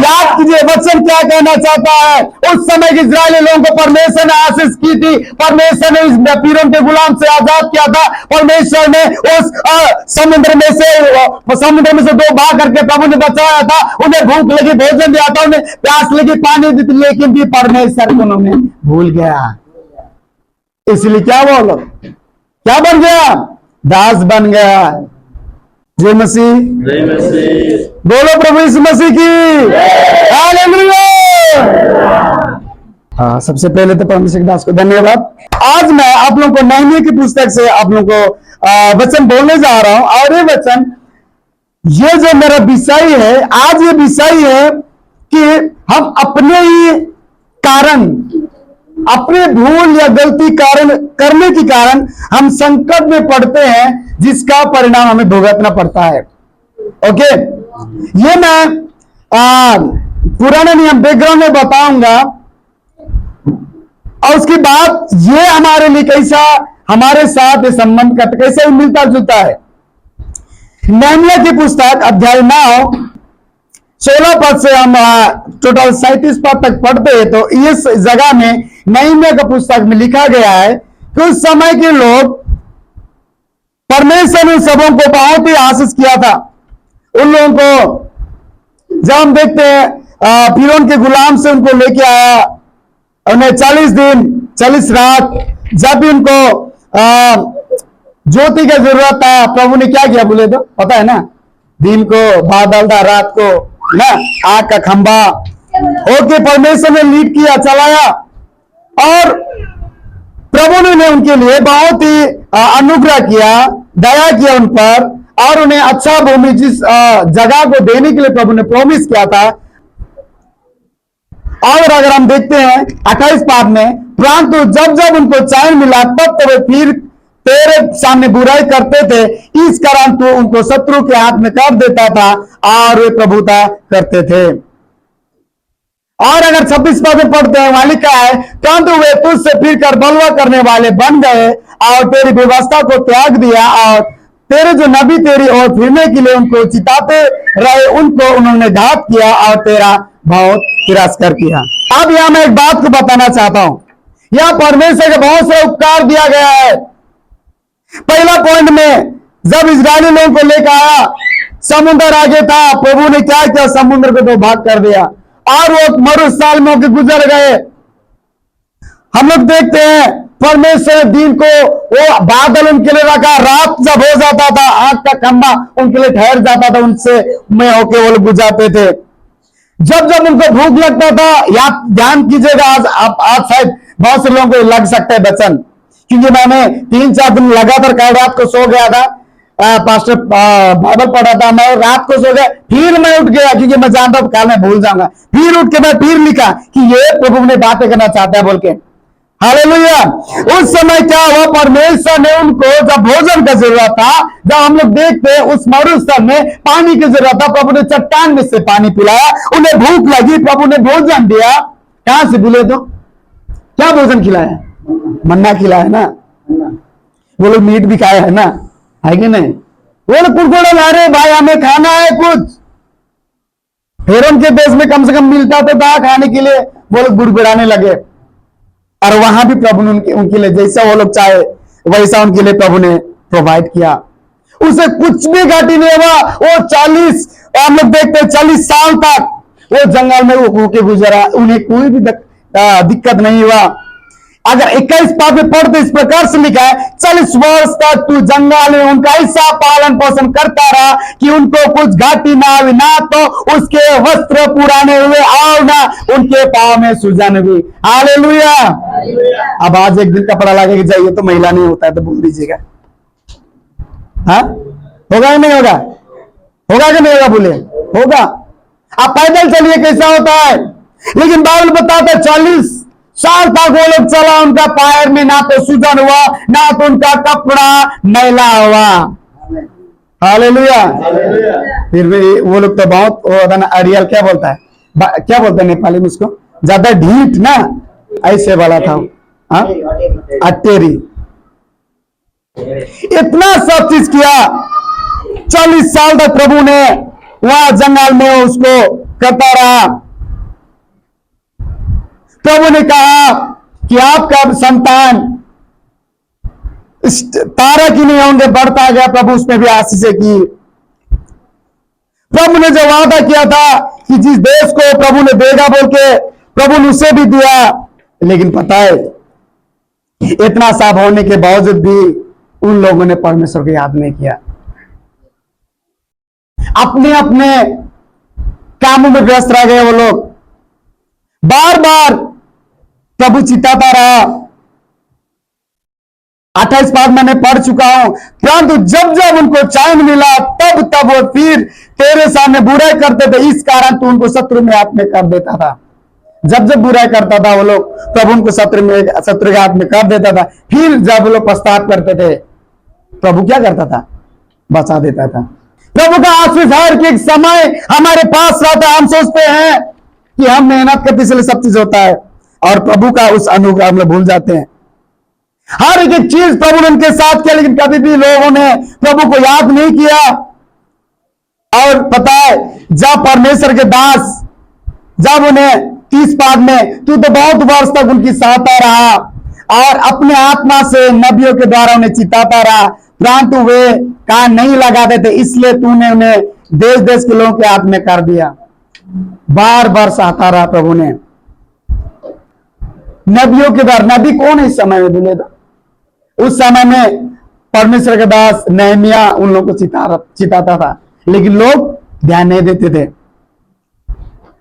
याद कीजिए वचन क्या कहना चाहता है। उस समय के इस्राएली लोगों को परमेश्वर ने आशीष की थी, परमेश्वर ने इस फिरौन के गुलाम से आजाद किया था, परमेश्वर ने उस समुद्र में से 2 भाग करके प्रभु ने बचाया था, उन्हें भूख लगी भोजन दिया था, उन्हें प्यास लगी पानी दी थी, लेकिन भी परमेश्वर को उन्होंने भूल गया। इसलिए क्या बोलो, क्या बन गया? दास बन गया। जय मसीह, बोलो प्रभु यीशु मसीह की हालेलुया। हाँ, सबसे पहले तो परमेश्वर दास को धन्यवाद। आज मैं आप लोगों को नहमी की पुस्तक से आप लोगों को वचन बोलने जा रहा हूं, और ये वचन, ये जो मेरा विषय है आज, ये विषय है कि हम अपने ही कारण, अपने भूल या गलती करने के कारण हम संकट में पड़ते हैं, जिसका परिणाम हमें भुगतना पड़ता है। ओके, ये मैं पुराने नियम बैकग्राउंड में बताऊंगा, और उसके बाद ये हमारे लिए कैसा, हमारे साथ ये संबंध का कैसे मिलता जुलता है। नहमी की पुस्तक अध्याय 9 16 पद से हम टोटल 37 पद तक पढ़ते हैं। तो इस जगह में नहमी का पुस्तक में लिखा गया है कि उस समय के लोग, परमेश्वर ने सबों को बहुत ही आशीष किया था। उन लोगों को जब हम देखते हैं फिरौन के गुलाम से उनको लेके आया, उन्हें 40 दिन 40 रात, जब भी उनको ज्योति की जरूरत था, प्रभु ने क्या किया बोले तो पता है ना, दिन को बादल था, रात को ना आग का खंभा ओके, परमेश्वर ने लीड किया, चलाया, और प्रभु ने उनके लिए बहुत ही अनुग्रह किया, दया किया उन पर, और उन्हें अच्छा भूमि जिस जगह को देने के लिए प्रभु ने प्रॉमिस किया था। और अगर हम देखते हैं 28 पद में, परंतु जब जब उनको चैन मिला तब तो वे फिर तेरे सामने बुराई करते थे, इस कारण तो उनको शत्रु के हाथ में कर देता था और वे प्रभुता करते थे। और अगर 26 पद में पढ़ते हैं, वहां लिखा है, परंतु वे तुझसे फिर कर बलवा करने वाले बन गए और तेरी व्यवस्था को त्याग दिया, और तेरे जो नबी तेरी ओर फिरने के लिए उनको चिताते रहे, उनको उन्होंने घात किया और तेरा बहुत तिरस्कार किया। अब यहां मैं एक बात को बताना चाहता हूं, यहां परमेश्वर के बहुत से उपकार दिया गया है। पहला पॉइंट में जब इजरायली लोगों को लेकर आया, समुद्र आगे था, प्रभु ने क्या किया, समुद्र को 2 भाग कर दिया, और वो मरुस्थल में गुजर गए। हम लोग देखते हैं परमेश्वर दिन को वो बादल उनके लिए रखा, रात जब हो जाता था आग का खंभा उनके लिए ठहर जाता था, उनसे में होके वो लोग गुजारते थे। जब जब उनको भूख लगता था, या ध्यान कीजिएगा, आज शायद बहुत से लोगों को लग सकता है वचन, क्योंकि मैंने 3-4 दिन लगातार कल रात को सो गया था, पास्टर बाइबल पढ़ा था, मैं रात को सो गया, फिर मैं उठ गया क्योंकि मैं जानता हूं कल मैं भूल जाऊंगा, फिर उठ के मैं फिर लिखा कि ये प्रभु ने बातें करना चाहता है बोल के। हालेलुया। उस समय क्या हुआ, परमेश्वर ने उनको जब भोजन का जरूरत था, जब हम लोग देखते हैं उस मरुस्थल में पानी की जरूरत था, प्रभु ने चट्टान में से पानी पिलाया, उन्हें भूख लगी, प्रभु ने भोजन दिया। कहां से बोले तो क्या भोजन खिलाया? मन्ना खिलाया ना, वो लोग मीट भी खाया है ना, है कि नहीं? वो लोग कुड़कुड़े ला रहे, भाई हमें खाना है कुछ। फिरौन के देश में कम से कम मिलता तो था खाने के लिए, वो लोग गुड़गुड़ाने लगे, और वहां भी प्रभु ने उनके लिए जैसा वो लोग चाहे वैसा उनके लिए प्रभु ने प्रोवाइड किया। उसे कुछ भी घाटी नहीं हुआ। वो 40 हम लोग देखते हैं 40 साल तक वो जंगल में होके गुजरा, उन्हें कोई भी दिक्कत नहीं हुआ। अगर 21 पद में पढ़ते इस प्रकार से लिखा है, 40 वर्ष तक तू जंगल में उनका ऐसा पालन पोषण करता रहा कि उनको कुछ घाटी ना हुई, ना तो उसके वस्त्र पुराने हुए और ना उनके पांव में सूजन हुई। हालेलुया। अब आज एक दिन कपड़ा लगा के जाइए तो महिला नहीं होता है तो बोल दीजिएगा, हाँ होगा या नहीं होगा? होगा कि नहीं होगा? बोले होगा। आप पैदल चलिए कैसा होता है, लेकिन बाइबल बताता है 40 साल तक वो लोग चला, उनका पैर में ना तो सूजन हुआ, ना तो उनका कपड़ा मैला हुआ। हालेलुया। फिर भी वो लोग तो बहुत अरियल क्या बोलता है, क्या बोलते हैं नेपाली में उसको, ज्यादा ढीठ ना, ऐसे वाला था, हाँ अटेरी। इतना सब चीज किया, 40 साल तक प्रभु ने वहां जंगल में उसको करता रहा। प्रभु ने कहा कि आपका संतान इस तारा की नहीं होंगे, बढ़ता गया। प्रभु उसमें भी आशीषें की। प्रभु ने जो वादा किया था कि जिस देश को प्रभु ने देगा बोल के, प्रभु ने उसे भी दिया। लेकिन पता है, इतना सब होने के बावजूद भी उन लोगों ने परमेश्वर को याद नहीं किया। अपने अपने कामों में व्यस्त रह गए वो लोग। बार बार प्रभु चिताता रहा। 28 पाठ मैंने पढ़ चुका हूं। परंतु जब जब उनको चैन मिला तब तब वो फिर तेरे सामने बुराई करते थे, इस कारण तू उनको शत्रु में हाथ में कर देता था। जब जब बुराई करता था वो लोग, प्रभु उनको शत्रु के हाथ में कर देता था। फिर जब वो लोग पश्चाताप करते थे, प्रभु क्या करता था? बचा देता था। प्रभु का आशीष हर एक समय हमारे पास रहता है। हम सोचते हैं कि हम मेहनत करते इसलिए सब चीज होता है, और प्रभु का उस अनुग्रह हम लोग भूल जाते हैं। हर एक चीज प्रभु ने उनके साथ किया, लेकिन कभी भी लोगों ने प्रभु को याद नहीं किया। और पता है, जब परमेश्वर के दास, जब उन्हें 30 पाठ में, तू तो बहुत वर्ष तक उनकी सहायता रहा और अपने आत्मा से नबियों के द्वारा उन्हें चिताता रहा, परंतु वे कान नहीं लगाते थे, इसलिए तूने उन्हें देश देश के लोगों के हाथ में कर दिया। बार बार सहायता रहा प्रभु ने नबियों के द्वारा। नबी कौन है इस समय में बोले? उस समय में परमेश्वर के दास नहमिया उन लोगों को चिताता था, लेकिन लोग ध्यान नहीं देते थे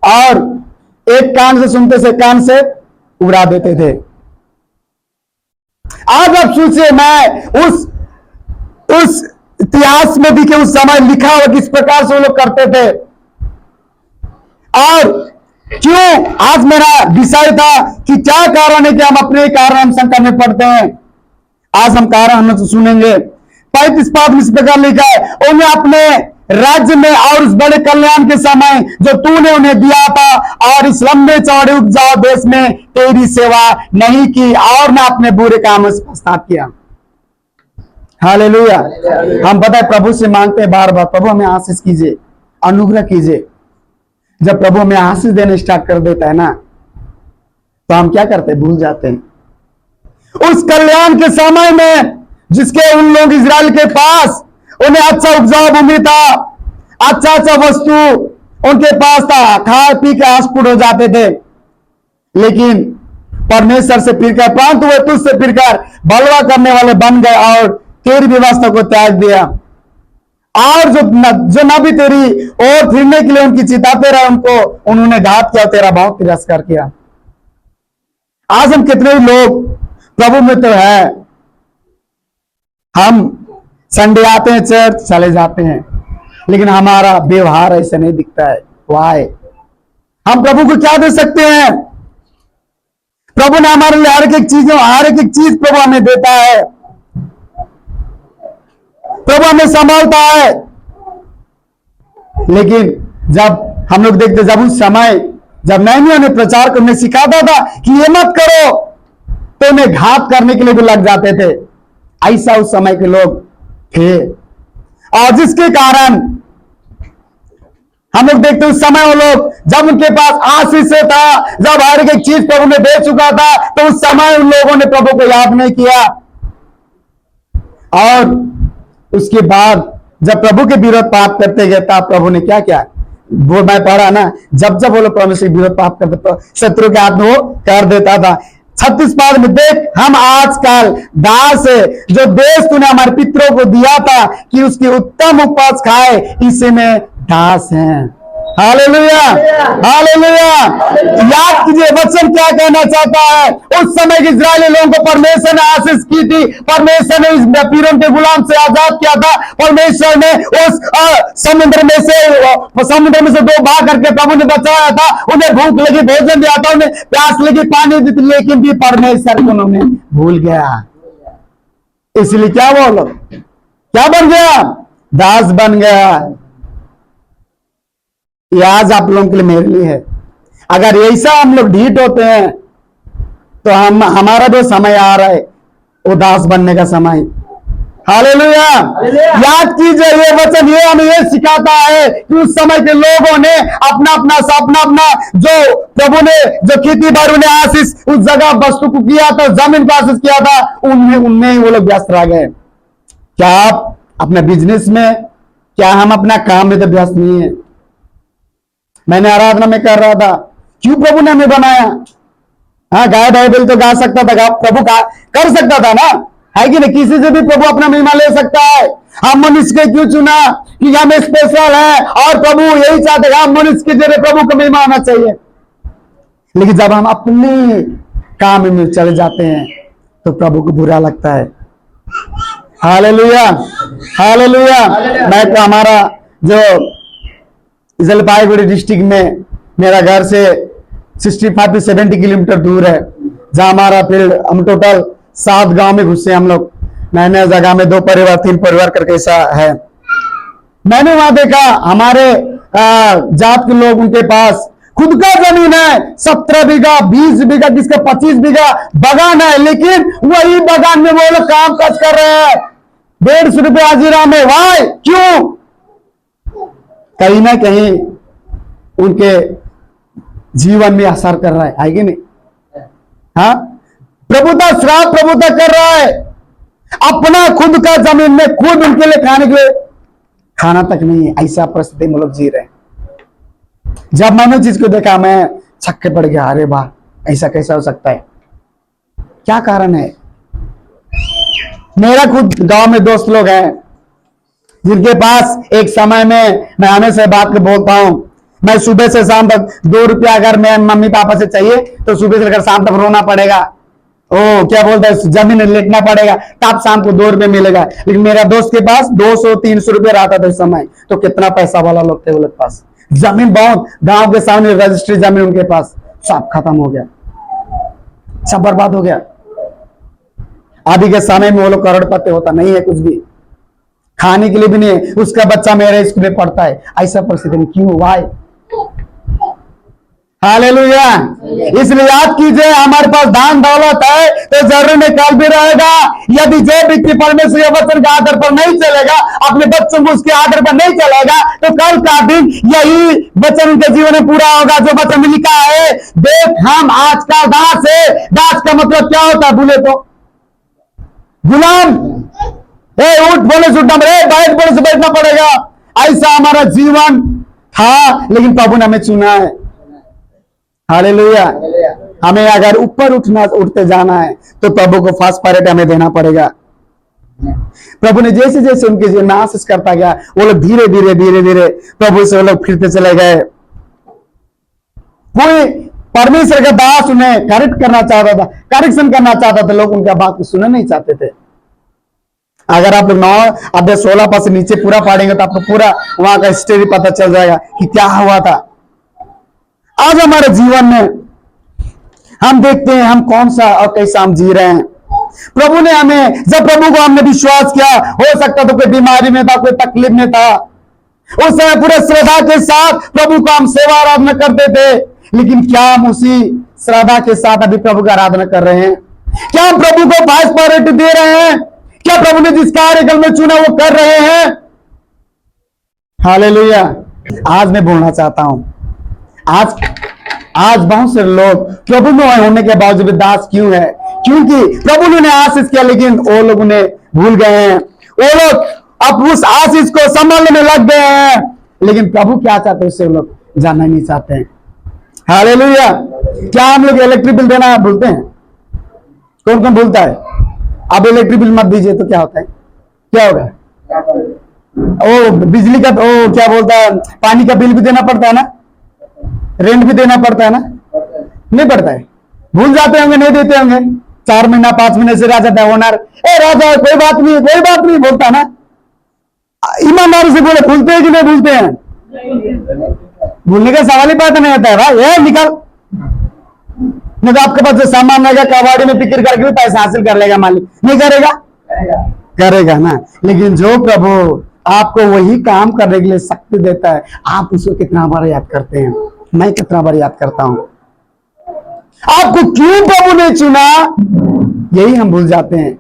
और एक कान से सुनते से कान से उड़ा देते थे। आज आप सोचिए, मैं उस इतिहास में भी कि उस समय लिखा हुआ किस प्रकार से वो लोग करते थे। और क्यों आज मेरा विषय था कि क्या कारण है कि हम अपने कारण हम संकट में पड़ते हैं। आज हम कारण हम सुनेंगे। 35 पाठ में इस प्रकार लिखा है, उन्हें अपने राज्य में और उस बड़े कल्याण के समय जो तूने उन्हें दिया था और इस लंबे चौड़े उपजाऊ देश में तेरी सेवा नहीं की और न अपने बुरे कामों से पश्चाताप किया। हालेलुया। हम पता है प्रभु से मांगते हैं बार बार, प्रभु हमें आशीष कीजिए, अनुग्रह कीजिए। जब प्रभु हमें आशीष देने स्टार्ट कर देता है ना, तो हम क्या करते हैं? भूल जाते हैं। उस कल्याण के समय में जिसके उन लोग इजराइल के पास उन्हें अच्छा उपजाऊ भूमि था, अच्छा अच्छा वस्तु उनके पास था, खा पी के आस्पुट हो जाते थे, लेकिन परमेश्वर से फिरकर, परंतु वे तुझसे फिरकर बलवा करने वाले बन गए और तेरी व्यवस्था को त्याग दिया। और जो नबी तेरी और फिरने के लिए उनकी चिताते रहे, उनको उन्होंने घात किया, तेरा बहुत तिरस्कार किया। आज हम कितने लोग प्रभु में तो है, हम संडे आते हैं, चर्च चले जाते हैं, लेकिन हमारा व्यवहार ऐसे नहीं दिखता है। वाई हम प्रभु को क्या दे सकते हैं? प्रभु ने हमारे लिए हर एक चीज प्रभु हमें देता है। प्रभु हमें संभालता है। लेकिन जब हम लोग देखते, जब उस समय जब नहमिया ने प्रचार करने सिखाता था कि ये मत करो, तो उन्हें घात करने के लिए भी लग जाते थे। ऐसा उस समय के लोग थे, और जिसके कारण हम लोग देखते उस समय वो लोग, जब उनके पास आशीष था, जब हर एक चीज प्रभु ने दे चुका था, तो उस समय उन लोगों ने प्रभु को याद नहीं किया। और उसके बाद जब प्रभु के विरोध पाप करते गए, तब प्रभु ने क्या किया? वो मैं पढ़ा ना, जब जब वो लोग परमेश्वर के विरोध पाप करते तो शत्रु के हाथ में वो कर देता था। 36 पाठ में देख, हम आजकल दास है, जो देश तूने हमारे पितरों को दिया था कि उसकी उत्तम उपज खाए, इसी में दास हैं। Hallelujah, hallelujah. याद कीजिए वचन क्या कहना चाहता है। उस समय के इजरायली लोगों को परमेश्वर ने आशीष की थी, परमेश्वर ने इस पीरों के गुलाम से आजाद किया था, परमेश्वर ने उस समुद्र में से 2 भाग करके प्रभु ने बचाया था, उन्हें भूख लगी भोजन दिया था, उन्हें प्यास लगी पानी दी थी, लेकिन भी परमेश्वर को उन्होंने भूल गया। इसलिए क्या वो लोग क्या बन गया? दास बन गया। ये आज आप लोगों के लिए मेरे लिए है। अगर ऐसा हम लोग ढीठ होते हैं, तो हमारा जो समय आ रहा है वो दास बनने का समय। हालेलुया। याद कीजिए, ये वचन ये हमें ये सिखाता है कि उस समय के लोगों ने अपना अपना जो प्रभु ने जो खेती बाड़ी ने आशीष उस जगह वस्तु को किया था, जमीन को आशीष किया था, उनमें वो लोग व्यस्त रह गए। क्या आप अपने बिजनेस में, क्या हम अपना काम में तो व्यस्त नहीं है? मैंने आराधना में कर रहा था, क्यों प्रभु ने हमें बनाया? हाँ, गाय बाइबल तो गा सकता था, प्रभु कर सकता था ना, है कि नहीं? किसी से भी प्रभु अपना महिमा ले सकता है। हम मनुष्य के क्यों चुना कि हम स्पेशल है, और प्रभु यही चाहते हैं हम मनुष्य के जरिए प्रभु का महिमा आना चाहिए। लेकिन जब हम अपने काम में चले जाते हैं तो प्रभु को बुरा लगता है। Hallelujah, hallelujah. मैं तो हमारा जो जलपाईगुड़ी डिस्ट्रिक्ट में मेरा घर से 65 से 70 किलोमीटर दूर है, जहां हमारा फील्ड, हम टोटल 7 गांव में घुसे हम लोग। नए नए जगह में 2 परिवार 3 परिवार करके ऐसा है। मैंने वहां देखा हमारे जात के लोग, उनके पास खुद का जमीन है, 17 बीघा 20 बीघा, किसका 25 बीघा बगान है, लेकिन वही बगान में वो लोग काम काज कर रहे हैं 150 रुपये हाजिरा में। वाई, क्यों? कहीं ना कहीं उनके जीवन में असर कर रहा है कि नहीं? हाँ, प्रभुता श्राप प्रभुता कर रहा है। अपना खुद का जमीन में खुद उनके लिए खाने के लिए खाना तक नहीं है, ऐसा परिस्थिति में लोग जी रहे हैं। जब मैंने चीज को देखा मैं छक्के पड़ गया, अरे वाह, ऐसा कैसा हो सकता है? क्या कारण है? मेरा खुद गांव में दोस्त लोग हैं जिनके पास एक समय में, मैं हमेशा बात को बोलता हूं, मैं सुबह से शाम तक 2 रुपया अगर मैं मम्मी पापा से चाहिए तो सुबह से लेकर शाम तक रोना पड़ेगा। ओ क्या बोलता है, जमीन लेटना पड़ेगा, तब शाम को 2 रुपये मिलेगा। लेकिन मेरा दोस्त के पास 200-300 रुपये रहता था इस समय। तो कितना पैसा वाला लोग थे वो लोग पास, जमीन बहुत, गांव के सामने रजिस्ट्री जमीन उनके पास, सब खत्म हो गया, सब बर्बाद हो गया। अभी के समय में वो लोग करोड़पति होता नहीं है, कुछ भी खाने के लिए भी नहीं है, उसका बच्चा मेरे स्कूल में पढ़ता है। ऐसा परिस्थिति में क्यों हुआ है? हालेलुया। इसलिए याद कीजिए, हमारे पास दान दौलत है तो जरूर में कल भी रहेगा। यदि जो व्यक्ति परमेश्वर के वचन के आधार पर नहीं चलेगा, अपने बच्चों को उसके आधार पर नहीं चलेगा, तो कल का दिन यही वचन उनके जीवन में पूरा होगा जो वचन में लिखा है, देख हम आज का दास है। दास का मतलब क्या होता है? बोले तो गुलाम। उठ बोले से उठना, बैठ बोले से बैठना पड़ेगा। ऐसा हमारा जीवन था, लेकिन प्रभु ने हमें चुना है। हालेलुया। हमें अगर ऊपर उठते जाना है तो प्रभु को फर्स्ट प्रायोरिटी हमें देना पड़ेगा। प्रभु ने जैसे जैसे उनके जीवन में आशीष करता गया, वो लोग धीरे धीरे धीरे धीरे प्रभु से वो लोग फिरते चले गए। कोई परमेश्वर का दास उन्हें करेक्ट करना चाहता था, करेक्शन करना चाहता था, लोग उनका बात को सुनना नहीं चाहते थे। अगर आप लोग 9 अध्याय 16 पद से नीचे पूरा पढ़ेंगे तो आपको पूरा वहां का स्टोरी पता चल जाएगा कि क्या हुआ था। आज हमारे जीवन में हम देखते हैं हम कौन सा और कैसा हम जी रहे हैं। प्रभु ने हमें, जब प्रभु को हमने विश्वास किया, हो सकता तो कोई बीमारी में था, कोई तकलीफ में था, उस समय पूरे श्रद्धा के साथ प्रभु को हम सेवा आराधना करते थे। लेकिन क्या हम उसी श्रद्धा के साथ अभी प्रभु का आराधना कर रहे हैं? क्या हम प्रभु को फर्स्ट प्रायोरिटी दे रहे हैं? क्या प्रभु ने जिस कार्यक्रम में चुना वो कर रहे हैं? हालेलुया। आज मैं बोलना चाहता हूं, आज बहुत से लोग प्रभु में होने के बावजूद भी दास क्यों है? क्योंकि प्रभु ने आशीष किया, लेकिन वो लोग उन्हें भूल गए हैं। वो लोग अब उस आशीष को संभालने में लग गए हैं, लेकिन प्रभु क्या चाहते हैं उससे वो लोग जानना नहीं चाहते हैं। हालेलुया। क्या हम लोग इलेक्ट्रिक बिल देना भूलते हैं? कौन कौन भूलता है? अब इलेक्ट्रिक बिल मत दीजिए तो क्या होता है, क्या होगा? ओ बिजली का, ओ क्या बोलता है, पानी का बिल भी देना पड़ता है ना, रेंट भी देना पड़ता है ना? नहीं पड़ता है, भूल जाते होंगे, नहीं देते होंगे। 4 महीना 5 महीने से रह जाता है ओनर, राजा कोई बात नहीं, कोई बात नहीं बोलता ना। ईमानदारी से बोले, भूलते हैं कि नहीं भूलते हैं? भूलने का सवाल ही पैदा नहीं आता है भाई, ये निकल। नहीं तो आपके पास जो सामान रहेगा कबाड़ी में बिक्री करके भी पैसा हासिल कर लेगा मालिक, नहीं करेगा? करेगा ना। लेकिन जो प्रभु आपको वही काम करने के लिए शक्ति देता है, आप उसको कितना बार याद करते हैं? मैं कितना बार याद करता हूं? आपको क्यों प्रभु ने चुना, यही हम भूल जाते हैं।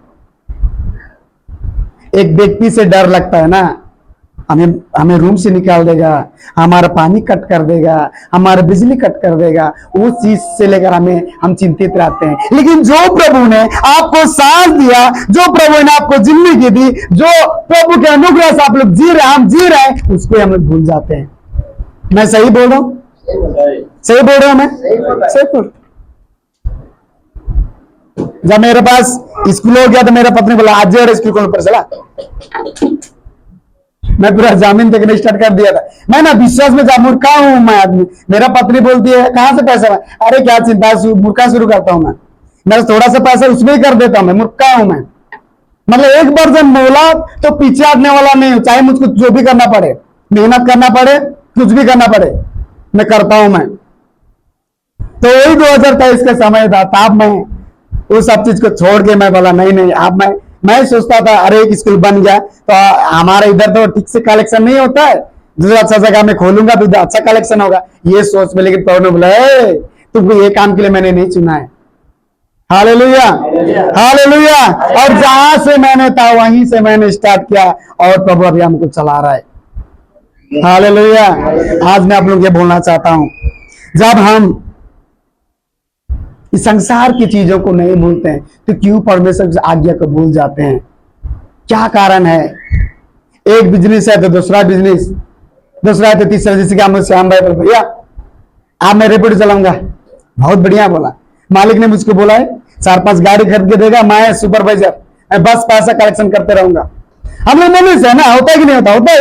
एक व्यक्ति से डर लगता है ना, हमें हमें रूम से निकाल देगा, हमारा पानी कट कर देगा, हमारा बिजली कट कर देगा, उस चीज से लेकर हम चिंतित रहते हैं। लेकिन जो प्रभु ने आपको सांस दिया, जो प्रभु ने आपको जिंदगी दी, जो प्रभु के अनुग्रह से आप लोग जी रहे हैं, हम जी रहे हैं, उसको हम लोग भूल जाते हैं। मैं सही बोल रहा हूं? सही बोल रहा हूं मैं? सही बोल। जब मेरे पास स्कूल हो गया तो मेरा पत्नी बोला आज और स्कूल कौन पर चला, मैं पूरा जामीन देखने स्टार्ट कर दिया था। मैं ना विश्वास में जा मूर्खा हूं मैं आदमी। मेरा पत्नी बोलती है कहां से पैसा, अरे क्या चिंता, मूर्खा शुरू करता हूं मैं थोड़ा सा पैसा उसमें ही कर देता हूं, मैं मूर्खा हूं मैं। मतलब एक बार जब मौला तो पीछे हटने वाला नहीं हूं, चाहे मुझको जो भी करना पड़े, मेहनत करना पड़े, कुछ भी करना पड़े, मैं करता हूं मैं। तो वही 2023 का समय था, तब मैं वो सब चीज को छोड़ के मैं बोला नहीं अब मैं सोचता था अरे एक स्कूल बन गया तो हमारे इधर तो ठीक से कलेक्शन नहीं होता है, जो अच्छा जगह में खोलूंगा तो अच्छा कलेक्शन होगा, ये सोच में। लेकिन प्रभु ने बोला तुमको ये काम के लिए मैंने नहीं चुना है। Hallelujah, hallelujah. और जहां से मैंने था वहीं से मैंने स्टार्ट किया और प्रभु अभी हमको चला रहा है। हालेलुया। आज मैं आप लोग ये बोलना चाहता हूं, जब हम इस संसार की चीजों को नहीं भूलते हैं तो क्यों परमेश्वर की आज्ञा को भूल जाते हैं? क्या कारण है? एक बिजनेस है तो दूसरा बिजनेस, दूसरा है तो तीसरा। जैसे कि हम श्याम भाई बोल भैया आप मैं रेपिडो चलाऊंगा, बहुत बढ़िया बोला। मालिक ने मुझको बोला है 4-5 गाड़ी खरीद के देगा, मैं सुपरवाइजर, मैं बस पैसा कलेक्शन करते रहूंगा। हम लोग मनुष्य है ना, होता है कि नहीं होता? होता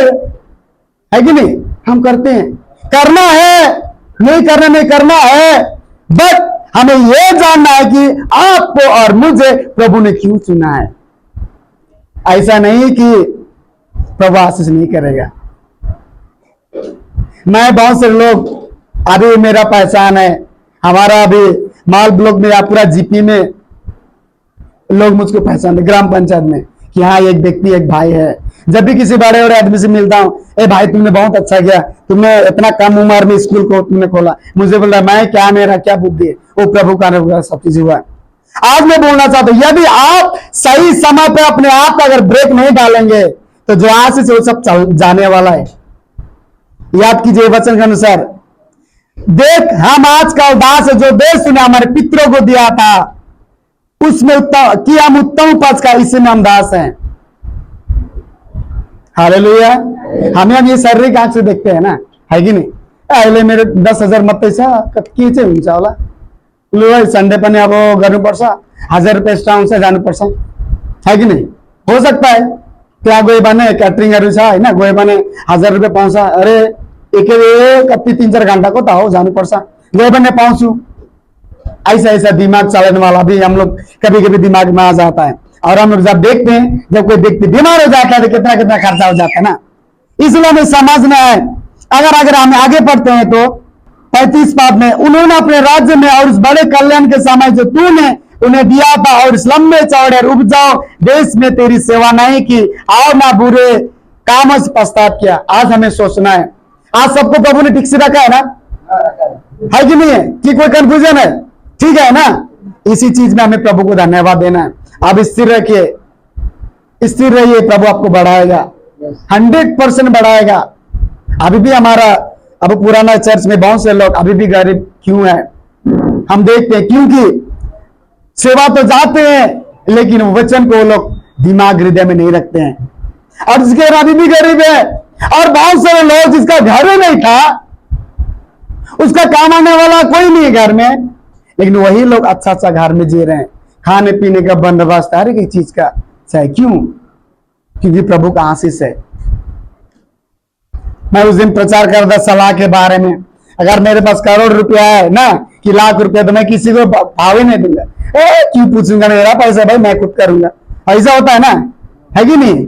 है कि नहीं? हम करते हैं, करना है, नहीं करना नहीं करना है, बट हमें यह जानना है कि आपको और मुझे प्रभु ने क्यों चुना है। ऐसा नहीं कि प्रभु आशीष नहीं करेगा। मैं बहुत से लोग, अभी मेरा पहचान है, हमारा अभी माल ब्लॉक में या पूरा जीपी में लोग मुझको पहचानते, ग्राम पंचायत में, कि हाँ एक व्यक्ति एक भाई है। जब भी किसी बड़े बड़े आदमी से मिलता हूँ, ए भाई तुमने बहुत अच्छा किया, तुमने इतना कम उम्र में स्कूल को तुमने खोला। मुझे बोल रहा मैं क्या, मेरा क्या बुद्धि है, वो प्रभु का अनुग्रह सब चीज हुआ। आज मैं बोलना चाहता हूं, यदि आप सही समय पे अपने आप का अगर ब्रेक नहीं डालेंगे तो जो आशीष वो सब चल जाने वाला है। याद कीजिए वचन के अनुसार, देख हम आज का उदास जो देश ने हमारे पितरों को दिया था उसमें उत्तम कि हम उत्तम उपज का, इसी में हम दास हैं। हालेलुया। हमें हम ये शारीरिक आंख से देखते हैं ना, है कि नहीं? अहिले मेरे 10,000 मात्रै छ, के चाहिँ हुन्छ होला, लु संडे पनि अब गर्नुपर्छ, 1000 रुपियाँ एक्स्ट्रा आउँछ, जानुपर्छ, है कि नहीं? हो सकता है त्यहाँ गयो भने क्याटरिङहरू छ होइन, गयो भने 1000 रुपियाँ पाउँछ, अरे कति 3-4 घंटा को त हो, जानुपर्छ, गयो भने पाउँछु। ऐसा दिमाग चलाने वाला भी हम लोग कभी कभी दिमाग में आ जाता है। और हम लोग जब देखते हैं जब कोई व्यक्ति बीमार हो जाता है तो कितना कितना खर्चा हो जाता है ना। इसलिए हमें समझना है, अगर हम आगे बढ़ते हैं तो 35 पाद में, उन्होंने अपने राज्य में और उस बड़े कल्याण के समय जो तूने उन्हें दिया था और इस लंबे चौड़े उपजाऊ देश में तेरी सेवा नहीं की और ना बुरे कामों से पश्चाताप किया। आज हमें सोचना है, आज सबको प्रभु ने ठीक से रखा है ना, है कि नहीं है? कि कोई कंफ्यूजन है? ठीक है ना? इसी चीज में हमें प्रभु को धन्यवाद देना है। आप स्थिर रखिए, स्थिर रहिए, प्रभु आपको बढ़ाएगा, 100% बढ़ाएगा। अभी भी हमारा अब पुराना चर्च में बहुत से लोग अभी भी गरीब क्यों है? हम देखते हैं क्योंकि सेवा तो जाते हैं लेकिन वचन को लोग दिमाग हृदय में नहीं रखते हैं, और जिसके अभी भी गरीब है। और बहुत सारे लोग जिसका घर ही नहीं था, उसका काम आने वाला कोई नहीं है घर में, लेकिन वही लोग अच्छा अच्छा घर में जी रहे हैं, खाने पीने का बंदोबस्त हर एक चीज का चाहे। क्यों? क्योंकि प्रभु का आशीष है। मैं उस दिन प्रचार कर रहा था सलाह के बारे में, अगर मेरे पास करोड़ रुपया है ना कि लाख रुपया तो मैं किसी को भाव ही नहीं दूंगा। क्यों पूछूंगा, मेरा पैसा भाई मैं खुद करूंगा, ऐसा होता है ना, है कि नहीं?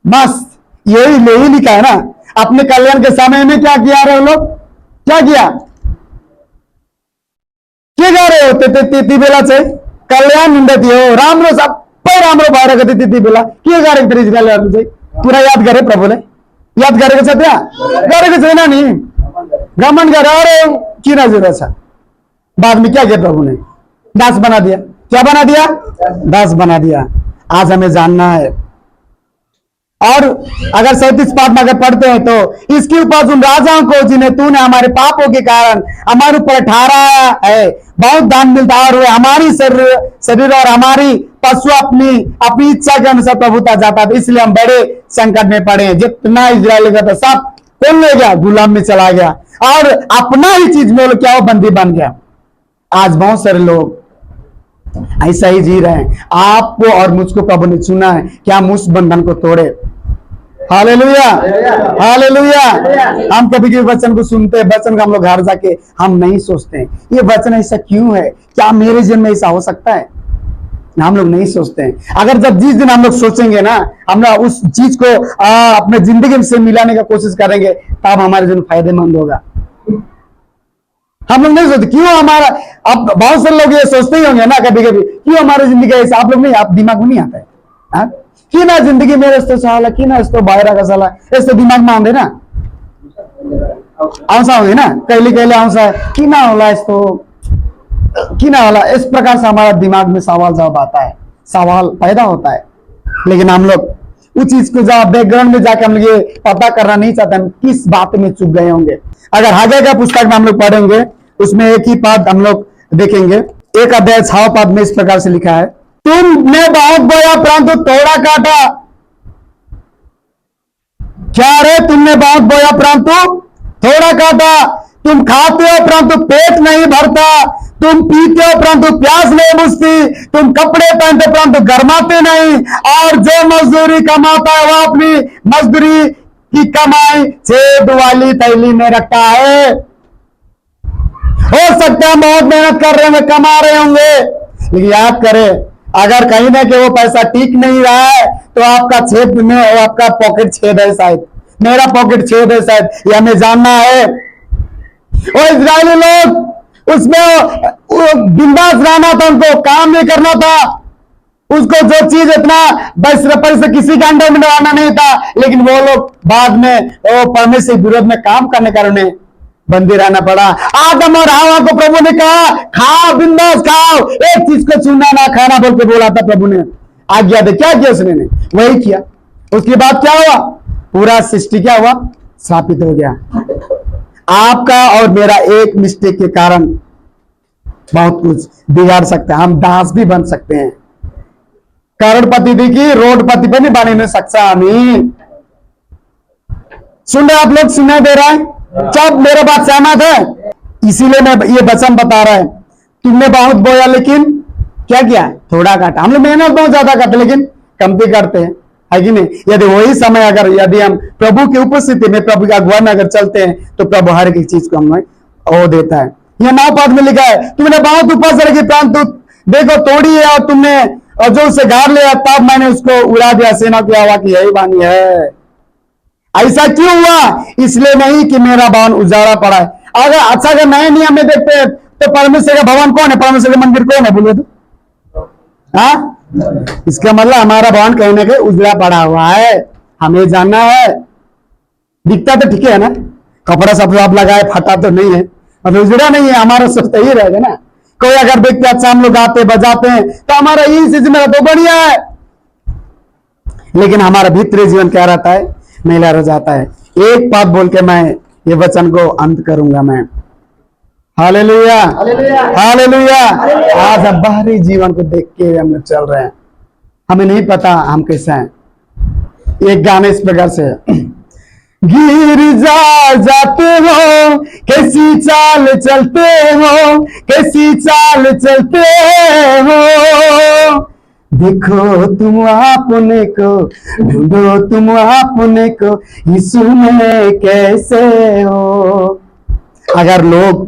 मस्त यही लिखा है ना। अपने कल्याण के समय में क्या किया रहे हो लोग, क्या किया के गरे हो? त्यति बेला चाहिँ कल्याण हुँदै थियो, राम्रो सबै राम्रो भएर गयो। त्यति बेला के गरेको थियो इजरायलहरुले चाहिँ पुरा याद गरे, प्रभुले याद गरेको छ, त्यहाँ गरेको छैन नि, घमण्ड गरे, अरे किन जरुरत छ? बाद में क्या किया प्रभु ने? दास बना दिया। क्या बना दिया? दास बना दिया। आज हमें जानना है और अगर 37 पाद में अगर पढ़ते हैं तो इसके ऊपर उन राजाओं को जिन्हें तूने हमारे पापों के कारण हमारे ऊपर ठहराया है बहुत दान मिलता है, और हमारी शरीर और हमारी पशु अपनी अपनी इच्छा के अनुसार प्रभुता जाता है, इसलिए हम बड़े संकट में पड़े हैं। जितना इजराइल का था सब कौन ले गया, गुलाम में चला गया और अपना ही चीज में क्या वो बंदी बन गया। आज बहुत सारे लोग ऐसा ही जी रहे हैं। आपको और मुझको प्रभु ने चुना है कि हम उस बंधन को तोड़े। Hallelujah, hallelujah. हम कभी कभी वचन को सुनते हैं, वचन का हम लोग घर जाके हम नहीं सोचते हैं ये वचन ऐसा क्यों है, क्या मेरे जीवन में ऐसा हो सकता है, हम लोग नहीं सोचते हैं। अगर जब जिस दिन हम लोग सोचेंगे ना, हम लोग उस चीज को अपने जिंदगी से मिलाने का कोशिश करेंगे, तब हमारे जीवन फायदेमंद होगा। हम लोग नहीं सोचते क्यों हमारा, अब बहुत सारे लोग ये सोचते ही होंगे ना कभी कभी, क्यों हमारी जिंदगी ऐसा, आप लोग नहीं, आप दिमाग में नहीं आता है कि ना जिंदगी मेरे तो साला कि ना इसको बाहर का साला इस तो दिमाग में आंदे ना आंसा होगी ना कहले कहले आंसा कि ना होला इसको कि ना होला, इस प्रकार से हमारा दिमाग में सवाल जवाब आता है, सवाल पैदा होता है। लेकिन हम लोग उस चीज को जब बैकग्राउंड में जाके हम लोग ये पता करना नहीं चाहते हम किस बात में चुक गए होंगे। अगर हागे का पुस्तक में हम लोग पढ़ेंगे उसमें एक ही पाठ हम लोग देखेंगे, 1 अध्याय 6 पाठ में इस प्रकार से लिखा है, तुमने बहुत बोया परंतु थोड़ा काटा। क्या रे, तुमने बहुत बोया परंतु थोड़ा काटा। तुम खाते हो परंतु पेट नहीं भरता, तुम पीते हो परंतु प्यास नहीं बुझती, तुम कपड़े पहनते परंतु गर्माते नहीं, और जो मजदूरी कमाता है वो अपनी मजदूरी की कमाई छेद वाली थैली में रखता है। हो सकता है बहुत मेहनत कर रहे होंगे, कमा रहे होंगे, लेकिन याद करें अगर कहीं ना कहीं वो पैसा टिक नहीं रहा है तो आपका छेद में आपका पॉकेट छेद है, शायद मेरा पॉकेट छेद है, शायद ये हमें जानना है। वो इजरायली लोग उसमें बिंदास रहना था, उनको काम नहीं करना था, उसको जो चीज इतना बस से किसी का अंडर में डालना नहीं था, लेकिन वो लोग बाद में वो परमेश्वर के विरोध में काम करने का उन्हें बंदी रहना पड़ा। आदम और हवा को प्रभु ने कहा खाओ बिंदास खाओ, एक चीज को छूना ना खाना बोल के बोला था प्रभु ने, आज्ञा दे, क्या किया उसने, वही किया। उसके बाद क्या हुआ, पूरा सृष्टि क्या हुआ, स्थापित हो गया। आपका और मेरा एक मिस्टेक के कारण बहुत कुछ बिगाड़ सकते हैं, हम दास भी बन सकते हैं। करोड़पति देखिए रोडपति पर नहीं बने सकता। आमीन। सुन रहे आप लोग, सुनाई दे रहा है, सब मेरे बात सहमत है, इसीलिए मैं ये वचन बता रहा है। तुमने बहुत बोया लेकिन क्या किया, थोड़ा काटा। हम लोग मेहनत बहुत ज्यादा करते लेकिन कमती करते हैं, है कि नहीं। यदि वही समय अगर यदि हम प्रभु की उपस्थिति में प्रभु की अगुवाई में अगर चलते हैं तो प्रभु हर एक चीज को हमें वो देता है। यह 9 पद में लिखा है, तुमने बहुत उपज रखी परंतु देखो तोड़ी है, और तुमने और जो उसे गाड़ लिया तब मैंने उसको उड़ा दिया। सेना की आवाज की यही वाणी है। ऐसा क्यों हुआ, इसलिए नहीं कि मेरा भवन उजाड़ा पड़ा है। अगर अच्छा अगर नए नियम में देखते हैं तो परमेश्वर का भवन कौन है, परमेश्वर का मंदिर कौन है, बोले तो हाँ, इसका मतलब हमारा भवन कहीं ना कहीं उजड़ा पड़ा हुआ है, हमें जानना है। दिखता तो ठीक है ना, कपड़ा सब आप लगाए फटा तो नहीं है, मतलब उजड़ा नहीं है, हमारा स्वस्थ ही रहेगा ना। कोई अगर देखते अच्छा हम लोग गाते बजाते हैं तो हमारा यही चीज में तो बढ़िया है, लेकिन हमारा भीतरी जीवन क्या रहता है, मैला रह जाता है। एक बात बोल के मैं ये वचन को अंत करूंगा मैं। Hallelujah, hallelujah. आज हम बाहरी जीवन को देख के हम लोग चल रहे हैं, हमें नहीं पता हम कैसे हैं। एक गाने इस प्रकार से, गिर जाते हो कैसी चाल चलते हो, कैसी चाल चलते हो, देखो तुम अपने को, ढूंढो तुम अपने को, यीशु में कैसे हो। अगर लोग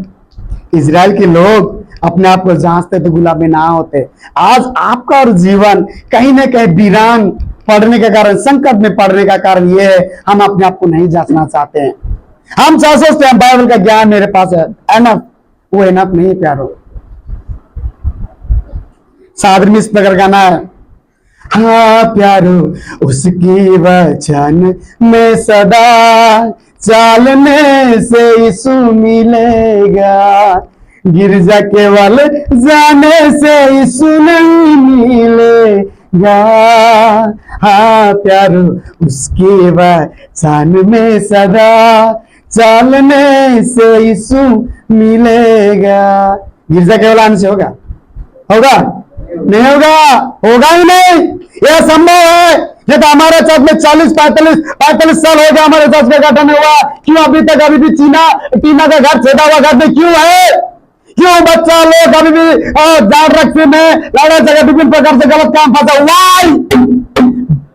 इजराइल के लोग अपने आप को जांचते तो गुलामी ना होते। आज आपका और जीवन कहीं ना कहीं वीरान पढ़ने के कारण, संकट में पढ़ने का कारण यह है हम अपने आप को नहीं जांचना चाहते हैं। हम सोचते हैं बाइबल का ज्ञान मेरे पास है, एनफ, वो एनफ नहीं प्यारो। साधन में इस प्रकार गाना है, हाँ प्यारो उसकी वचन में सदा चालने से यीशु मिलेगा, गिरजा केवल जाने से यीशु नहीं मिले, हाँ प्यारो उसके वचन में सदा चलने से यीशु मिलेगा। गिरजा केवल आने से होगा? होगा नहीं होगा? होगा ही नहीं। यह संभव है। ये तो हमारे चर्च में 45 साल हो गया हमारे चर्च का गठन हुआ, क्यों अभी तक अभी भी टीना का घर छेदा हुआ घर में क्यों है? क्यों बच्चा लोग अभी भी जान रखते में लड़ा जगह विभिन्न प्रकार से गलत काम फंसा हुआ?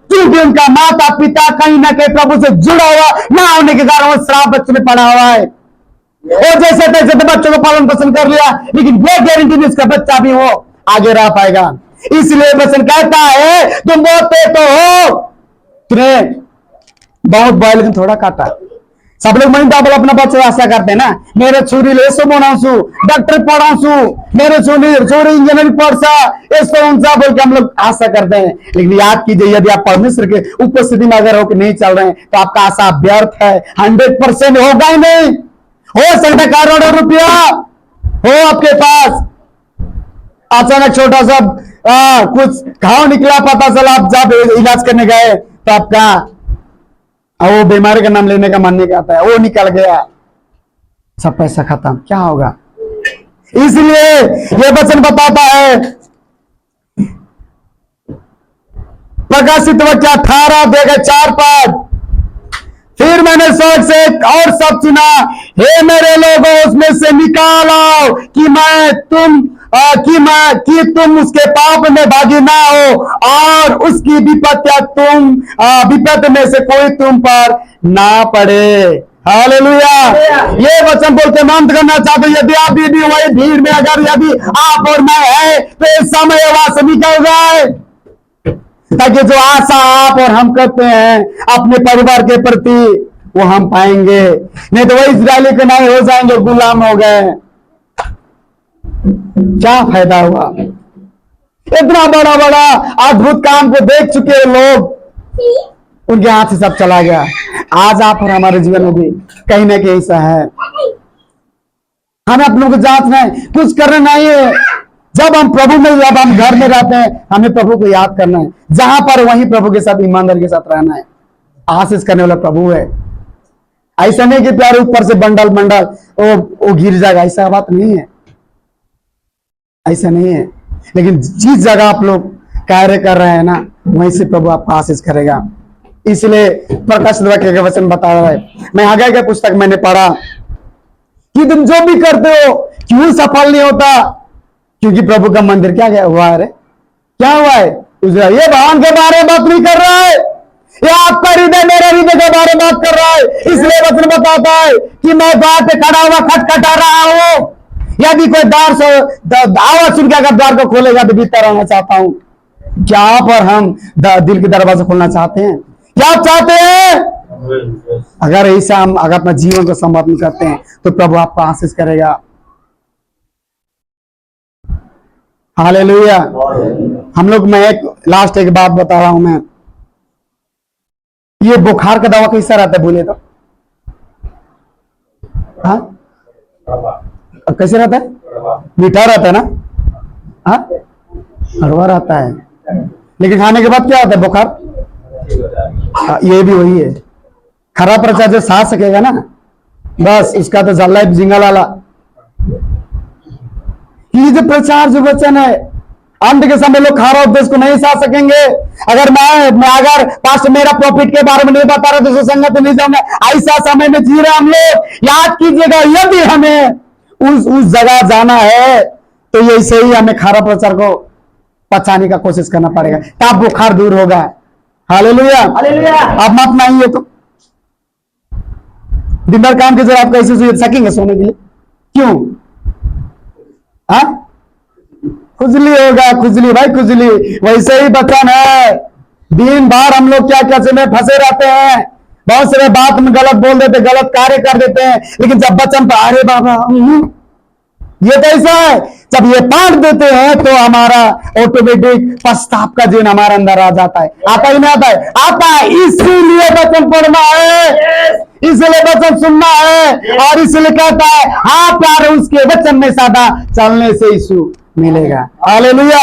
क्योंकि उनका माता पिता कहीं ना कहीं प्रभु से जुड़ा हुआ ना होने के कारण वो श्राप बच्चों में पड़ा हुआ है। और जैसे तैसे तो बच्चों को पालन पोषण कर लिया, लेकिन ये गारंटी नहीं उसका बच्चा भी वो आगे रह पाएगा। इसलिए वचन कहता है तुम बोलते तो हो, तुमने बहुत बोया लेकिन थोड़ा काटा। सब लोग मनी डाबल अपना बच्चे आशा करते हैं ना, मेरे छुरी ले सो बनाऊसू, डॉक्टर पढ़ाऊसू, मेरे छुरी इंजीनियरिंग पढ़सा, ऐसा उनसा बोल के हम लोग आशा करते हैं। लेकिन याद कीजिए यदि आप परमेश्वर के उपस्थिति में अगर होकर नहीं चल रहे हैं तो आपका आशा व्यर्थ है। 100% होगा ही नहीं। हो सकता है करोड़ों रुपया हो आपके पास, अचानक छोटा सा कुछ घाव निकला, पता चला आप जब इलाज करने गए तो आपका वो बीमारी का नाम लेने का मन नहीं करता है, वो निकल गया, सब पैसा खत्म, क्या होगा? इसलिए यह वचन बताता है प्रकाशित वाक्य 18:4, फिर मैंने स्वर्ग से एक और शब्द सुना, हे मेरे लोगों उसमें से निकालो कि तुम उसके पाप में भागी ना हो और उसकी विपत्ति में से कोई तुम पर ना पड़े। हालेलुया। ये वचन बोलते मैं अंत करना चाहता हूं, यदि आप भी वही भीड़ में अगर यदि आप और मैं है तो इस समय वहां से निकल जाए, ताकि जो आशा आप और हम करते हैं अपने परिवार के प्रति वो हम पाएंगे। नहीं तो वही इजरायली के नहीं हो जाएंगे, गुलाम हो गए, क्या फायदा हुआ? इतना बड़ा बड़ा अद्भुत काम को देख चुके लोग, उनके हाथ से सब चला गया। आज आप और हमारे जीवन में भी कहीं ना कहीं ऐसा है। हमें अपनों को जांचना है, कुछ करना नहीं है। जब हम प्रभु में, जब हम घर में रहते हैं, हमें प्रभु को याद करना है, जहां पर वहीं प्रभु के साथ ईमानदारी के साथ रहना है। आशीष करने वाला प्रभु है। ऐसा नहीं कि प्यारे ऊपर से बंडल वो गिर जाएगा, ऐसा बात नहीं है, ऐसा नहीं है। लेकिन जिस जगह आप लोग कार्य कर रहे हैं ना, वहीं से प्रभु आपको आशीष करेगा। इसलिए प्रकाशित वाक्य का वचन बता रहा है। मैं आगे के पुस्तक मैंने पढ़ा कि तुम जो भी करते हो क्यों सफल नहीं होता, क्योंकि प्रभु का मंदिर क्या गया हुआ है? क्या हुआ है? ये भवन के बारे में बात नहीं कर रहा है, ये आपका हृदय मेरे हृदय के बारे में बात कर रहा है। इसलिए वचन बताता है कि मैं द्वार पे खड़ा हुआ खटखटा रहा हूं, यदि कोई आवाज सुन के अगर द्वार को खोलेगा तो भीतर आना चाहता हूं। क्या आप और हम दिल के दरवाजा खोलना चाहते हैं? क्या आप चाहते हैं? अगर ऐसा हम अगर अपना जीवन को समर्पण करते हैं तो प्रभु आपको आशीष करेगा। हालेलुया। हम लोग, मैं एक लास्ट एक बात बता रहा हूं मैं, ये बुखार का दवा कैसा रहता है बोले तो? हाँ कैसे रहता है? मीठा रहता है ना? हाँ हरवा रहता है, लेकिन खाने के बाद क्या होता है? बुखार। ये भी वही है। खराब प्रचार जो साथ सकेगा ना, बस उसका तो जल्ला जिंगा लाला। ये जो प्रचार जो वचन है, अंत के समय लोग खरा उपदेश को नहीं साथ सकेंगे। अगर मैं अगर पास्ट मेरा प्रॉफिट के बारे में नहीं बता रहा तो संगत नहीं जाऊंगा। ऐसा समय में जी रहे हम लोग। याद कीजिएगा, यदि हमें उस जगह जाना है तो ये सही हमें खरा प्रचार को पचाने का कोशिश करना पड़ेगा, तब बुखार दूर होगा। हालेलुया। आप मत नहीं है तो दिन भर काम के जरा आप कैसे सकेंगे सोने के लिए? क्यों? खुजली होगा, खुजली भाई खुजली। वैसे ही वचन है, दिन भर हम लोग क्या कैसे में फंसे रहते हैं, बहुत सारे बात में गलत बोल देते, गलत कार्य कर देते हैं, लेकिन जब वचन पर अरे बाबा ये तो ऐसा है, जब ये पाठ देते हैं तो हमारा ऑटोमेटिक पश्चाताप का जीवन हमारे अंदर आ जाता है। आता ही नहीं आता है? आता है। इसीलिए वचन पढ़ना है, इसलिए वचन सुनना है, और इसलिए कहता है हाँ प्यारे उसके वचन में सदा चलने से यीशु मिलेगा। हालेलुया।